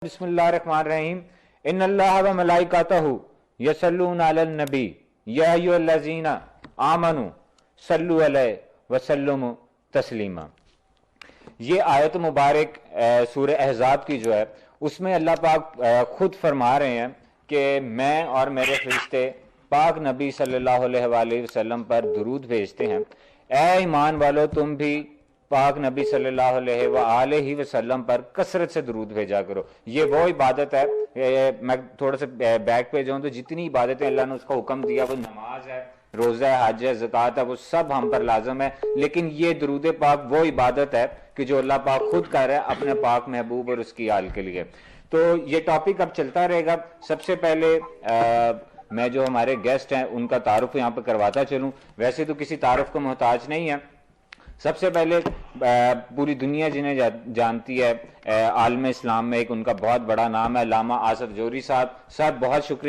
بسم اللہ الرحمن الرحیم ان اللہ و ملائکتہ یصلون علی النبی یا ایھا الذین آمنوا صلوا علیہ وسلموا تسلیما۔ یہ آیت مبارک سورہ احزاب کی جو ہے اس میں اللہ پاک خود فرما رہے ہیں کہ میں اور میرے فرشتے پاک نبی صلی اللہ علیہ وآلہ وسلم پر درود بھیجتے ہیں۔ اے ایمان والو تم بھی پاک نبی صلی اللہ علیہ وآلہ وسلم پر کثرت سے درود بھیجا کرو۔ یہ وہ عبادت ہے، میں تھوڑا سا بیک پہ جاؤں تو جتنی عبادتیں اللہ نے اس کا حکم دیا، وہ نماز ہے، روزہ ہے، حج ہے، زکوٰۃ ہے، وہ سب ہم پر لازم ہے، لیکن یہ درود پاک وہ عبادت ہے کہ جو اللہ پاک خود کر رہا ہے اپنے پاک محبوب اور اس کی آل کے لیے۔ تو یہ ٹاپک اب چلتا رہے گا۔ سب سے پہلے میں جو ہمارے گیسٹ ہیں ان کا تعارف یہاں پہ کرواتا چلوں، ویسے تو کسی تعارف کو محتاج نہیں ہے۔ سب سے پہلے پوری دنیا جنہیں جانتی ہے عالم اسلام میں ایک ان کا بہت بڑا نام ہے علامہ آصف جوہری صاحب۔ بہت شکریہ